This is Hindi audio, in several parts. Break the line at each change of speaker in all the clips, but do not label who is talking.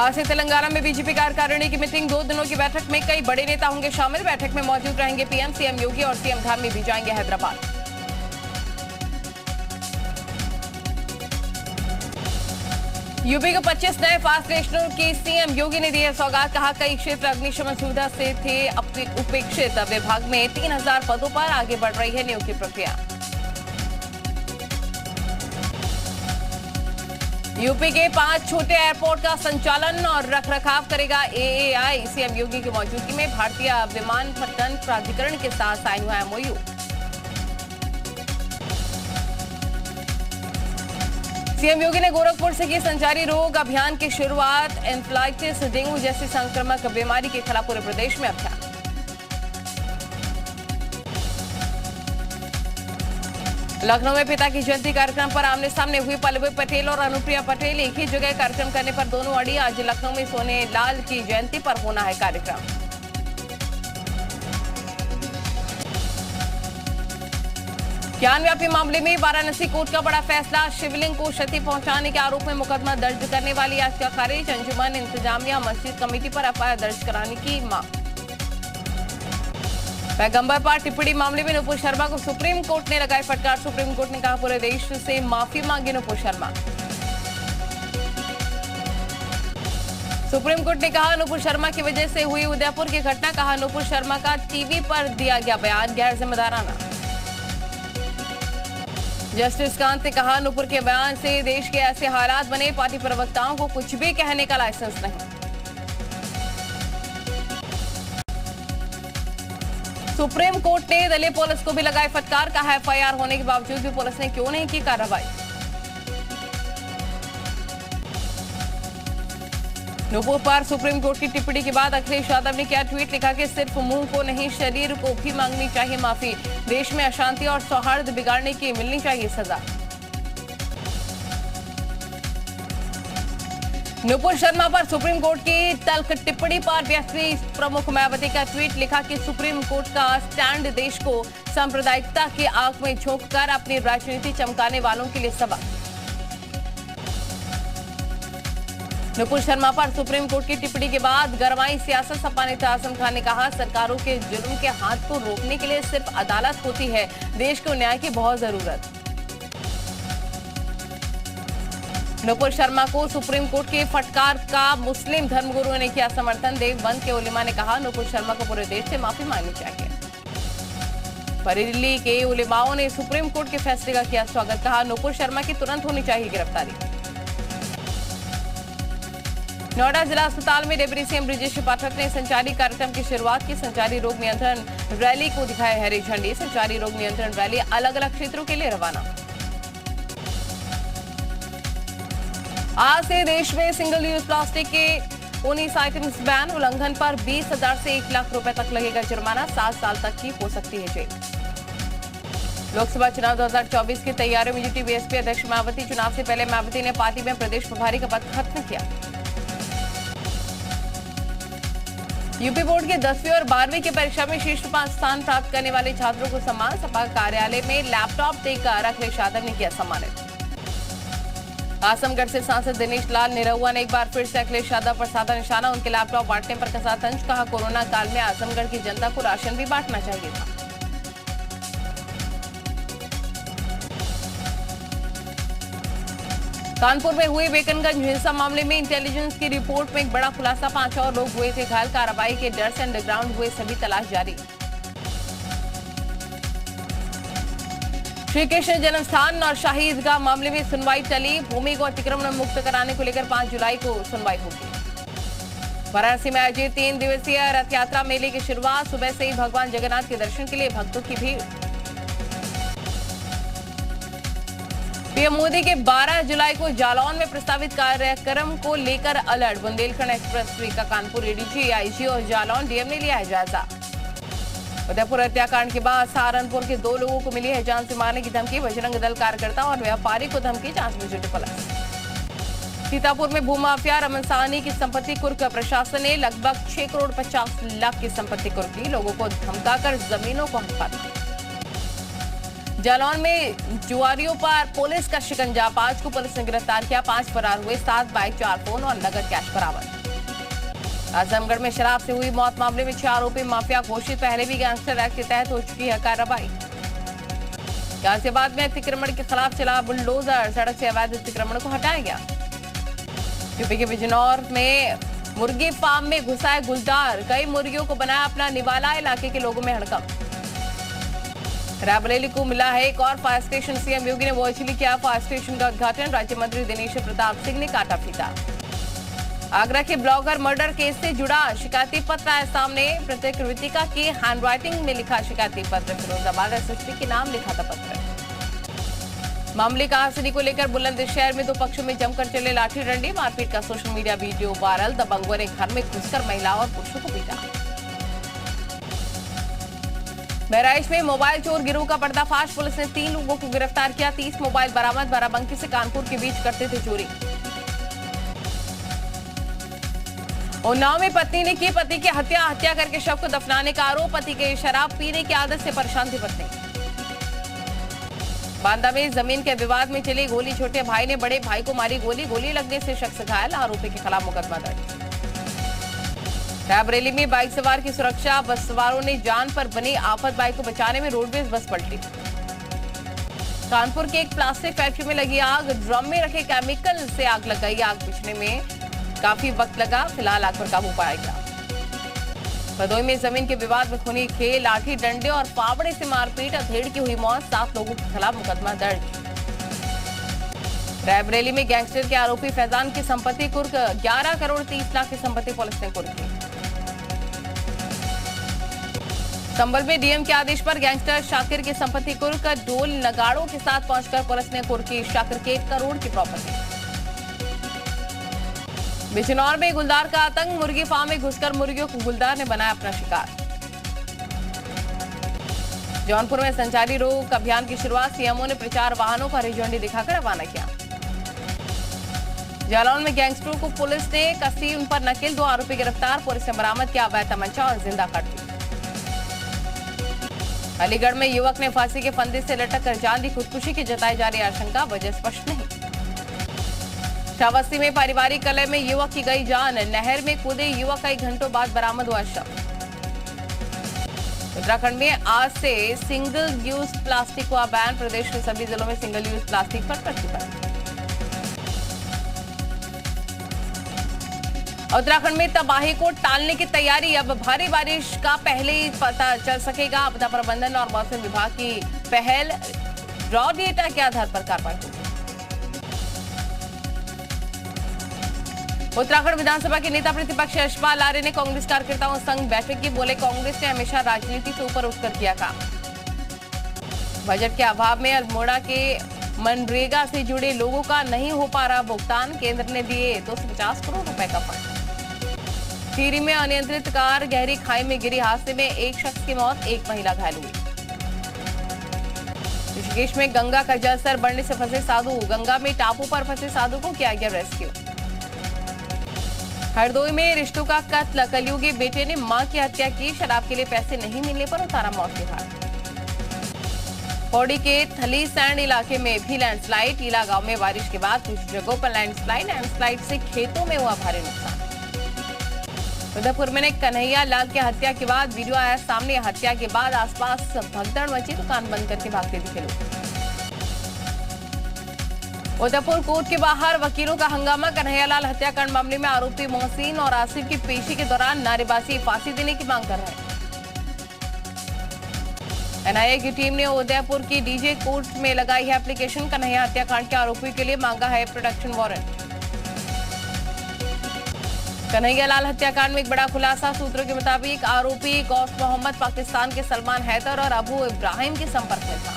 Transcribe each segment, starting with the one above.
आज से तेलंगाना में बीजेपी कार्यकारिणी की मीटिंग, 2 दिनों की बैठक में कई बड़े नेता होंगे शामिल। बैठक में मौजूद रहेंगे पीएम, सीएम योगी और सीएम धामी भी जाएंगे हैदराबाद। यूपी को 25 नए फास्ट स्टेशनों की सीएम योगी ने दी है सौगात। कहा कई क्षेत्र अग्निशमन सुविधा से थे उपेक्षित। विभाग में 3000 पदों पर आगे बढ़ रही है नियुक्ति प्रक्रिया। यूपी के 5 छोटे एयरपोर्ट का संचालन और रखरखाव करेगा एएआई। सीएम योगी की मौजूदगी में भारतीय विमानपत्तन प्राधिकरण के साथ साइन हुआ एमओयू। सीएम योगी ने गोरखपुर से की संचारी रोग अभियान की शुरुआत। एन्फ्लाइटिस, डेंगू जैसी संक्रामक बीमारी के खिलाफ पूरे प्रदेश में अभियान। लखनऊ में पिता की जयंती कार्यक्रम पर आमने सामने हुई पल्लवी पटेल और अनुप्रिया पटेल। एक ही जगह कार्यक्रम करने पर दोनों अड़ी। आज लखनऊ में सोने लाल की जयंती पर होना है कार्यक्रम। ज्ञानव्यापी मामले में वाराणसी कोर्ट का बड़ा फैसला। शिवलिंग को क्षति पहुंचाने के आरोप में मुकदमा दर्ज करने वाली याचिका खारिज। अंजुमन इंतजामिया मस्जिद कमेटी पर एफआईआर दर्ज कराने की मांग। पैगंबर पर टिप्पणी मामले में नुपुर शर्मा को सुप्रीम कोर्ट ने लगाई फटकार। सुप्रीम कोर्ट ने कहा पूरे देश से माफी मांगी नुपुर शर्मा। सुप्रीम कोर्ट ने कहा नुपुर शर्मा की वजह से हुई उदयपुर की घटना। कहा नुपुर शर्मा का टीवी पर दिया गया बयान गैर जिम्मेदाराना। जस्टिस कांत ने कहा नुपुर के बयान से देश के ऐसे हालात बने, पार्टी प्रवक्ताओं को कुछ भी कहने का लाइसेंस नहीं। सुप्रीम कोर्ट ने दिल्ली पुलिस को भी लगाई फटकार। कहा एफआईआर होने के बावजूद भी पुलिस ने क्यों नहीं की कार्रवाई। नुपुर पर सुप्रीम कोर्ट की टिप्पणी के बाद अखिलेश यादव ने किया ट्वीट। लिखा कि सिर्फ मुंह को नहीं शरीर को भी मांगनी चाहिए माफी। देश में अशांति और सौहार्द बिगाड़ने की मिलनी चाहिए सजा। नुपुर शर्मा पर सुप्रीम कोर्ट की तल्ख टिप्पणी पर बीएसपी प्रमुख मायावती का ट्वीट। लिखा कि सुप्रीम कोर्ट का स्टैंड देश को सांप्रदायिकता की आग में झोंककर अपनी राजनीति चमकाने वालों के लिए सबक। नुपुर शर्मा पर सुप्रीम कोर्ट की टिप्पणी के बाद गरमाई सियासत। सपा नेता आजम खान ने कहा सरकारों के जुल्म के हाथ को रोकने के लिए सिर्फ अदालत होती है, देश को न्याय की बहुत जरूरत। नुपुर शर्मा को सुप्रीम कोर्ट के फटकार का मुस्लिम धर्मगुरुओं ने किया समर्थन। देवबंद के उलेमा ने कहा नुपुर शर्मा को पूरे देश से माफी मांगनी चाहिए। बरेली के उलेमाओं ने सुप्रीम कोर्ट के फैसले का किया स्वागत। कहा नुपुर शर्मा की तुरंत होनी चाहिए गिरफ्तारी। नोएडा जिला अस्पताल में डिप्टी सीएम ब्रिजेश पाठक ने संचारी कार्यक्रम की शुरुआत की। संचारी रोग नियंत्रण रैली को दिखाया हरी झंडी। संचारी रोग नियंत्रण रैली अलग अलग क्षेत्रों के लिए रवाना। आज से देश में सिंगल यूज प्लास्टिक के 19 आइटम्स बैन। उल्लंघन पर 20,000 से 1 लाख रुपए तक लगेगा जुर्माना। 7 साल तक की हो सकती है जेल। लोकसभा चुनाव 2024 की तैयारियों में जुटी बीएसपी अध्यक्ष मायावती। चुनाव से पहले मायावती ने पार्टी में प्रदेश प्रभारी का पद खत्म किया। यूपी बोर्ड के 10वीं और 12वीं की परीक्षा में शीर्ष 5 स्थान प्राप्त करने वाले छात्रों को सम्मान। सपा कार्यालय में लैपटॉप देकर अखिलेश यादव ने किया सम्मानित। आजमगढ़ से सांसद दिनेश लाल निरहुआ ने एक बार फिर से अखिलेश यादव पर साधा निशाना। उनके लैपटॉप बांटने पर कसा तंज। कहा कोरोना काल में आजमगढ़ की जनता को राशन भी बांटना चाहिए था। कानपुर में हुए बेकनगंज हिंसा मामले में इंटेलिजेंस की रिपोर्ट में एक बड़ा खुलासा। 5 और लोग हुए थे घायल। कार्रवाई के डर से अंडरग्राउंड हुए सभी तलाश जारी। श्री कृष्ण जन्मस्थान और शाही ईदगाह मामले में सुनवाई टली। भूमि को अतिक्रमण मुक्त कराने को लेकर 5 जुलाई को सुनवाई होगी। वाराणसी में आयोजित 3 दिवसीय रथ यात्रा मेले की शुरुआत। सुबह से ही भगवान जगन्नाथ के दर्शन के लिए भक्तों की भीड़। पीएम मोदी के 12 जुलाई को जालौन में प्रस्तावित कार्यक्रम को लेकर अलर्ट। बुंदेलखंड एक्सप्रेसवे का कानपुर एडीजी, आईजी और जालौन डीएम ने लिया है जायजा। उदयपुर हत्याकांड के बाद सहारनपुर के 2 लोगों को मिली है जान से मारने की धमकी। बजरंग दल कार्यकर्ता और व्यापारी को धमकी। जांच में जुटी पुलिस। सीतापुर में भूमाफिया रमन साहनी की संपत्ति कुर्क। प्रशासन ने लगभग 6 करोड़ 50 लाख की संपत्ति कुर्क की। लोगों को धमकाकर जमीनों को हड़पा। जालौन में जुआरियों पर पुलिस का शिकंजा। 5 को पुलिस ने गिरफ्तार किया। 5 फरार हुए। 7 बाइक, 4 फोन और नगद कैश बरामद। आजमगढ़ में शराब से हुई मौत मामले में 6 आरोपी माफिया घोषित। पहले भी गैंगस्टर एक्ट के तहत हो चुकी है कार्रवाई। गाजियाबाद में अतिक्रमण के खिलाफ चला बुलडोजर, सड़क से अवैध अतिक्रमण को हटाया गया। यूपी के बिजनौर में मुर्गी फार्म में घुसा है गुलदार, कई मुर्गियों को बनाया अपना निवाला, इलाके के लोगों में हड़कंप। रायबरेली को मिला है एक और फायर स्टेशन, सीएम योगी ने वर्चुअली किया फायर स्टेशन का उद्घाटन। राज्य मंत्री दिनेश प्रताप सिंह ने काटा फीता। आगरा के ब्लॉगर मर्डर केस से जुड़ा शिकायती पत्र आया सामने, प्रत्येक कृतिका की हैंडराइटिंग में लिखा शिकायती पत्र, फिरोजाबाद एसएसपी के नाम लिखा था पत्र। मामले का आसनी को लेकर बुलंदशहर में 2 पक्षों में जमकर चले लाठी डंडी, मारपीट का सोशल मीडिया वीडियो वायरल। दबंगों ने घर में घुसकर महिलाओं और पुरुषों को पीटा। बहराइच में मोबाइल चोर गिरोह का पर्दाफाश, पुलिस ने 3 लोगों को गिरफ्तार किया। 30 मोबाइल बरामद, बाराबंकी से कानपुर के बीच करते थे चोरी। उन्नाव में पत्नी ने की पति की हत्या करके शव को दफनाने का आरोप। पति के शराब पीने की आदत से परेशान थी पत्नी। बांदा में जमीन के विवाद में चली गोली, छोटे भाई ने बड़े भाई को मारी गोली, गोली लगने से शख्स घायल, आरोपी के खिलाफ मुकदमा दर्ज। रायबरेली में बाइक सवार की सुरक्षा, बस सवारों ने जान पर बनी आफत, बाइक को बचाने में रोडवेज बस पलटी। कानपुर के एक प्लास्टिक फैक्ट्री में लगी आग, ड्रम में रखे केमिकल से आग लग गई। आग बुझने में काफी वक्त लगा, फिलहाल आग पर काबू पाया गया। भदोई में जमीन के विवाद में खूनी खेल, लाठी डंडे और फावड़े से मारपीट, अधेड़ की हुई मौत, 7 लोगों के खिलाफ मुकदमा दर्ज। रायबरेली में गैंगस्टर के आरोपी फैजान की संपत्ति कुर्क, 11 करोड़ 30 लाख की संपत्ति पुलिस ने कुर्की। संभल में डीएम के आदेश पर गैंगस्टर शाकिर की संपत्ति कुर्क, ढोल नगाड़ों के साथ पहुंचकर पुलिस ने कुर्की शाकिर के 1 करोड़ की प्रॉपर्टी। बिजनौर में गुलदार का आतंक, मुर्गी फार्म में घुसकर मुर्गियों को गुलदार ने बनाया अपना शिकार। जौनपुर में संचारी रोक अभियान की शुरुआत, सीएमओ ने प्रचार वाहनों का हरी झंडी दिखाकर रवाना किया। जालौन में गैंगस्टरों को पुलिस ने कसी, उन पर नकेल, 2 आरोपी गिरफ्तार, पुलिस ने बरामद किया अवैध तमंचा और जिंदा काटून। अलीगढ़ में युवक ने फांसी के फंदे से लटक कर जान दी, खुदकुशी की जताई जा रही आशंका, वजह स्पष्ट नहीं। श्रावस्ती में पारिवारिक कलह में युवक की गई जान, नहर में कूदे युवक, कई घंटों बाद बरामद हुआ शव। उत्तराखंड में आज से सिंगल यूज प्लास्टिक हुआ बैन, प्रदेश के सभी जिलों में सिंगल यूज प्लास्टिक पर प्रतिबंध। उत्तराखंड में तबाही को टालने की तैयारी, अब भारी बारिश का पहले ही पता चल सकेगा। आपदा प्रबंधन और मौसम विभाग की पहल, रॉ डेटा के आधार पर कार्रवाई होगी। उत्तराखंड विधानसभा के नेता प्रतिपक्ष यशपाल आर्य ने कांग्रेस कार्यकर्ताओं संग बैठक की, बोले कांग्रेस ने हमेशा राजनीति से ऊपर उठकर किया काम। बजट के अभाव में अल्मोड़ा के मनरेगा से जुड़े लोगों का नहीं हो पा रहा भुगतान, केंद्र ने दिए 250 करोड़ रुपए का फंड। टिहरी में अनियंत्रित कार गहरी खाई में गिरी, हादसे में एक शख्स की मौत, एक महिला घायल हुई। ऋषिकेश में गंगा का जलस्तर बढ़ने से फंसे साधु, गंगा में टापू पर फंसे साधु को किया गया रेस्क्यू। हरदोई में रिश्तों का कत्ल, कलयुगी बेटे ने मां की हत्या की, शराब के लिए पैसे नहीं मिलने पर उतारा मौत के घाट। पौड़ी के थली सैंड इलाके में भी लैंडस्लाइड, टीला गांव में बारिश के बाद कुछ जगहों पर लैंडस्लाइड से खेतों में हुआ भारी नुकसान। उदयपुर में कन्हैया लाल की हत्या के बाद वीडियो आया सामने, हत्या के बाद आसपास भगदड़ मची, दुकान बंद करके भागते दिखे लोग। उदयपुर कोर्ट के बाहर वकीलों का हंगामा, कन्हैयालाल हत्याकांड मामले में आरोपी मोहसिन और आसिफ की पेशी के दौरान नारेबाजी, फांसी देने की मांग कर रहे हैं। एनआईए की टीम ने उदयपुर की डीजे कोर्ट में लगाई है एप्लीकेशन, कन्हैया हत्याकांड के आरोपी के लिए मांगा है प्रोटेक्शन वारंट। कन्हैयालाल हत्याकांड में एक बड़ा खुलासा, सूत्रों के मुताबिक आरोपी गौस मोहम्मद पाकिस्तान के सलमान हैदर और अबू इब्राहिम के संपर्क में था।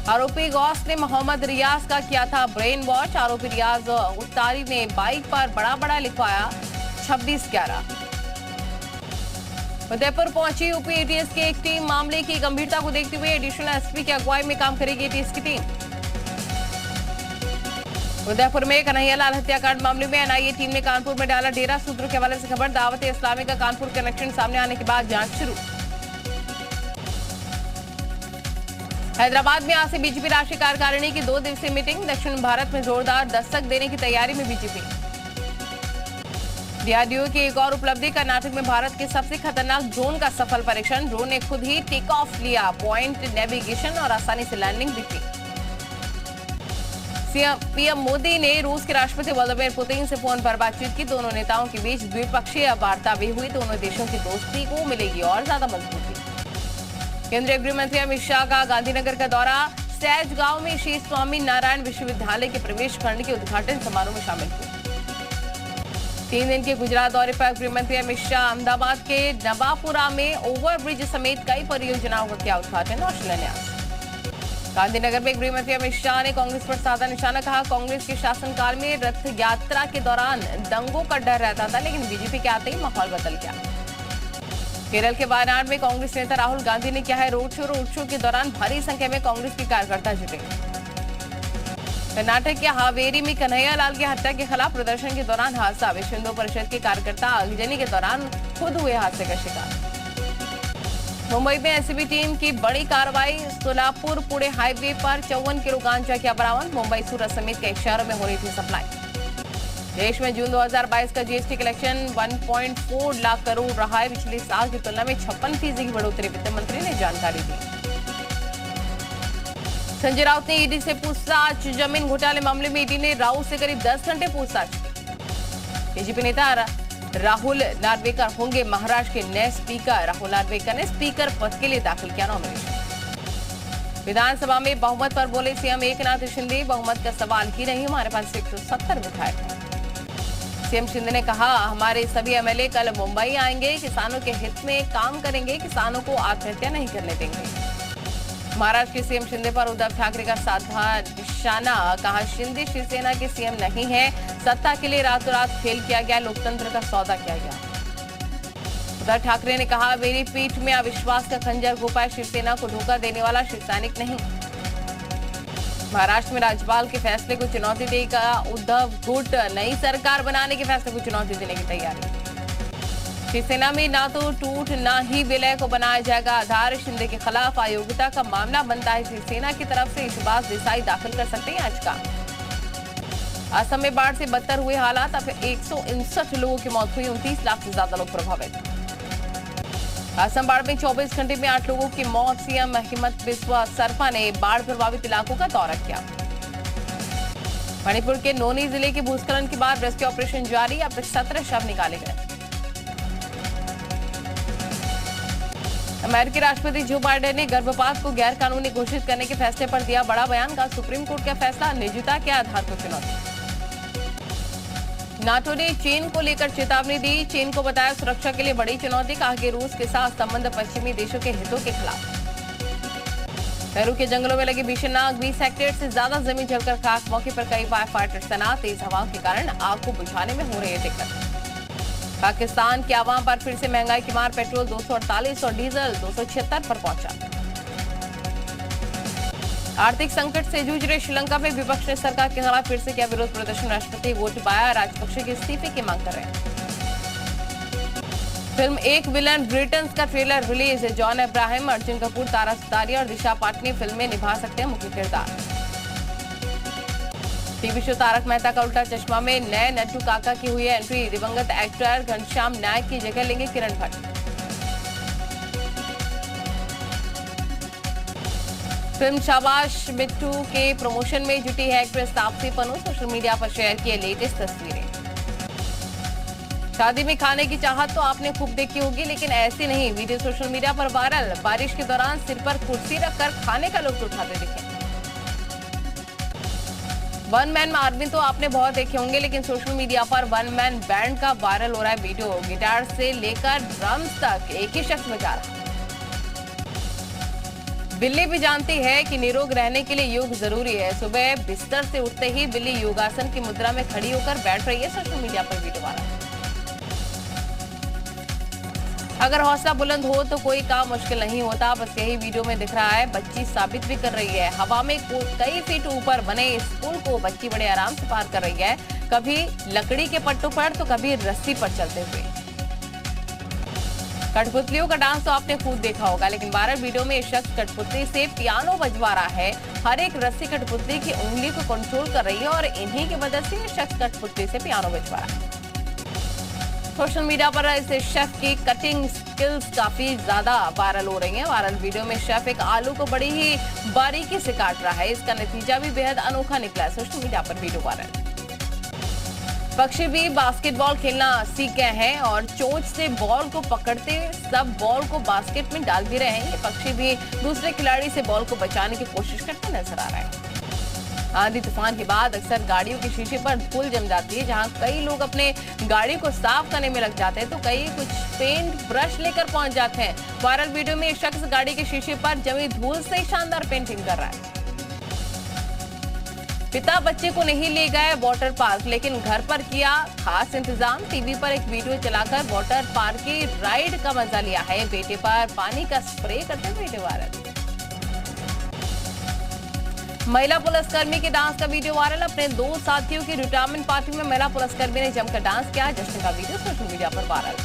आरोपी गौस ने मोहम्मद रियाज का किया था ब्रेन वॉश, आरोपी रियाज उत्तारी ने बाइक पर बड़ा बड़ा लिखवाया 26/11। उदयपुर पहुंची यूपी एटीएस की एक टीम, मामले की गंभीरता को देखते हुए एडिशनल एसपी की अगुवाई में काम करेगी एटीएस की टीम। उदयपुर में कन्हैयालाल हत्याकांड मामले में एनआईए टीम ने कानपुर में डाला डेरा, सूत्रों के हवाले से खबर, दावत इस्लामी का कानपुर कनेक्शन सामने आने के बाद जांच शुरू। हैदराबाद में आज से बीजेपी राष्ट्रीय कार्यकारिणी की 2 दिवसीय मीटिंग, दक्षिण भारत में जोरदार दस्तक देने की तैयारी में बीजेपी। डीआरडीओ की एक और उपलब्धि, कर्नाटक में भारत के सबसे खतरनाक ड्रोन का सफल परीक्षण। ड्रोन ने खुद ही टेक ऑफ लिया, पॉइंट नेविगेशन और आसानी से लैंडिंग भी की। पीएम मोदी ने रूस के राष्ट्रपति व्लादिमीर पुतिन से फोन पर बातचीत की। दोनों नेताओं के बीच द्विपक्षीय वार्ता भी हुई। दोनों देशों की दोस्ती को मिलेगी और ज्यादा मजबूती। केंद्रीय गृह मंत्री अमित शाह का गांधीनगर का दौरा, सैज गांव में श्री स्वामी नारायण विश्वविद्यालय के प्रवेश खंड के उद्घाटन समारोह में शामिल हुए। 3 दिन के गुजरात दौरे पर गृह मंत्री अमित शाह अहमदाबाद के नवापुरा में ओवरब्रिज समेत कई परियोजनाओं का किया उद्घाटन और शिलान्यास। गांधीनगर में गृह मंत्री अमित शाह ने कांग्रेस पर साधा निशाना, कहा कांग्रेस के शासनकाल में रथ यात्रा के दौरान दंगों का डर रहता था, लेकिन बीजेपी के आते ही माहौल बदल गया। केरल के वायनाड में कांग्रेस नेता राहुल गांधी ने किया है रोड शो के दौरान भारी संख्या में कांग्रेस के कार्यकर्ता जुटे। कर्नाटक के हावेरी में कन्हैया लाल की हत्या के खिलाफ प्रदर्शन के दौरान हादसा, विश्व हिंदू परिषद के कार्यकर्ता आगजनी के दौरान खुद हुए हादसे का शिकार। मुंबई में एसीबी टीम की बड़ी कार्रवाई, सोलापुर पुणे हाईवे पर 54 किलो गांजा किया बरामद। मुंबई सूरत समेत कई शहरों में हो रही थी सप्लाई। देश में जून 2022 का जीएसटी कलेक्शन 1.4 लाख करोड़ रहा है, पिछले साल की तुलना में 56% की बढ़ोतरी, वित्त मंत्री ने जानकारी दी। संजय राउत ने ईडी से पूछताछ, जमीन घोटाले मामले में ईडी ने राउत से करीब 10 घंटे पूछताछ। बीजेपी नेता राहुल नार्वेकर होंगे महाराष्ट्र के नए स्पीकर। राहुल नार्वेकर ने स्पीकर पद के लिए दाखिल किया नॉमिनेशन। विधानसभा में बहुमत पर बोले सीएम एकनाथ शिंदे, बहुमत का सवाल ही नहीं, हमारे पास 170 विधायक हैं। सीएम शिंदे ने कहा, हमारे सभी एमएलए कल मुंबई आएंगे, किसानों के हित में काम करेंगे, किसानों को आत्महत्या नहीं करने देंगे। महाराष्ट्र के सीएम शिंदे पर उद्धव ठाकरे का साधा निशाना, कहा शिंदे शिवसेना के सीएम नहीं है, सत्ता के लिए रातों रात खेल किया गया, लोकतंत्र का सौदा किया गया। उद्धव ठाकरे ने कहा, मेरी पीठ में अविश्वास का खंजर घोंपा, शिवसेना को धोखा देने वाला शिव सैनिक नहीं। महाराष्ट्र में राज्यपाल के फैसले को चुनौती देगा उद्धव गुट, नई सरकार बनाने के फैसले को चुनौती देने की तैयारी। शिवसेना में ना तो टूट ना ही विलय को बनाया जाएगा आधार, शिंदे के खिलाफ अयोग्यता का मामला बनता है शिवसेना की तरफ से, इशबाज देसाई दाखिल कर सकते हैं याचिका। असम में बाढ़ से बदतर हुए हालात, अब 159 लोगों की मौत हुई, 29 लाख से ज्यादा लोग प्रभावित। असम बाढ़ में 24 घंटे में 8 लोगों की मौत, सीएम हिमंता बिस्वा सरपा ने बाढ़ प्रभावित इलाकों का दौरा किया। मणिपुर के नोनी जिले के भूस्खलन के बाद रेस्क्यू ऑपरेशन जारी, अब तक 17 शव निकाले गए। अमेरिकी राष्ट्रपति जो बाइडेन ने गर्भपात को गैर कानूनी घोषित करने के फैसले पर दिया बड़ा बयान, का सुप्रीम कोर्ट का फैसला निजता के आधार पर चुनौती। नाटो ने चीन को लेकर चेतावनी दी, चीन को बताया सुरक्षा के लिए बड़ी चुनौती, कहा कि रूस के साथ संबंध पश्चिमी देशों के हितों के खिलाफ। पेरू के जंगलों में लगी भीषण आग, 20 हेक्टेयर से ज्यादा जमीन जलकर खाक, मौके पर कई फायर फाइटर्स तैनात, तेज हवाओं के कारण आग को बुझाने में हो रही है दिक्कत। पाकिस्तान के आवाम पर फिर से महंगाई की मार, पेट्रोल 248 और डीजल 276 पर पहुंचा। आर्थिक संकट से जूझ रहे श्रीलंका में विपक्ष ने सरकार के खिलाफ फिर से किया विरोध प्रदर्शन, राष्ट्रपति गोटाबाया राजपक्षे के इस्तीफे की मांग कर रहे हैं। फिल्म एक विलन ब्रिटेन का trailer release, John Abraham, Arjun Kapoor, Tara Sutaria और दिशा पाटनी फिल्म में निभा सकते हैं मुख्य किरदार। टीवी शो तारक मेहता का उल्टा चश्मा में नए नट्टू काका की हुई है एंट्री, दिवंगत एक्टर घनश्याम नायक की जगह लेंगे किरण भट्ट। फिल्म शाबाश बिट्टू के प्रमोशन में जुटी है actress Taapsee Pannu, social media पर शेयर किए लेटेस्ट तस्वीरें। शादी में खाने की चाहत तो आपने खूब देखी होगी, लेकिन ऐसी नहीं, वीडियो सोशल मीडिया पर वायरल, बारिश के दौरान सिर पर कुर्सी रखकर खाने का लुत्फ उठाते दिखे। वन मैन आर्मी तो आपने बहुत देखे होंगे, लेकिन सोशल मीडिया पर वन मैन बैंड का वायरल हो रहा है वीडियो, गिटार से लेकर ड्रम्स तक एक ही शख्स बजा रहा। बिल्ली भी जानती है कि निरोग रहने के लिए योग जरूरी है, सुबह बिस्तर से उठते ही बिल्ली योगासन की मुद्रा में खड़ी होकर बैठ रही है, सोशल मीडिया पर वीडियो वायरल। अगर हौसला बुलंद हो तो कोई काम मुश्किल नहीं होता, बस यही वीडियो में दिख रहा है, बच्ची साबित भी कर रही है। हवा में कई फीट ऊपर बने इस पुल को बच्ची बड़े आराम से पार कर रही है, कभी लकड़ी के पट्टों पर तो कभी रस्सी पर चलते हुए। कठपुतलियों का डांस तो आपने खुद देखा होगा, लेकिन वायरल वीडियो में शख्स कठपुतली से पियानो बजवा रहा है, हर एक रस्सी कठपुतली की उंगली को कंट्रोल कर रही है और इन्हीं की मदद से शख्स कठपुतली से पियानो बजवा रहा है। सोशल मीडिया पर इस शेफ की कटिंग स्किल्स काफी ज्यादा वायरल हो रही हैं। वायरल वीडियो में शेफ एक आलू को बड़ी ही बारीकी से काट रहा है। इसका नतीजा भी बेहद अनोखा निकला है। सोशल मीडिया पर वीडियो वायरल। पक्षी भी बास्केटबॉल खेलना सीख गए हैं और चोंच से बॉल को पकड़ते सब बॉल को बास्केट में डाल भी रहे हैं। ये पक्षी भी दूसरे खिलाड़ी से बॉल को बचाने की कोशिश करते नजर आ रहा है। आंधी तूफान के बाद अक्सर गाड़ियों के शीशे पर धूल जम जाती है। जहां कई लोग अपने गाड़ी को साफ करने में लग जाते हैं तो कई कुछ पेंट ब्रश लेकर पहुंच जाते हैं। वायरल वीडियो में एक शख्स गाड़ी के शीशे पर जमी धूल से शानदार पेंटिंग कर रहा है। पिता बच्चे को नहीं ले गए वाटर पार्क, लेकिन घर पर किया खास इंतजाम। टीवी पर एक वीडियो चलाकर वाटर पार्क की राइड का मजा लिया है। बेटे पर पानी का स्प्रे करते हुए वीडियो वायरल। महिला पुलिसकर्मी के डांस का वीडियो वायरल। अपने 2 साथियों की रिटायरमेंट पार्टी में महिला पुलिसकर्मी ने जमकर डांस किया। जश्न का वीडियो सोशल मीडिया पर वायरल।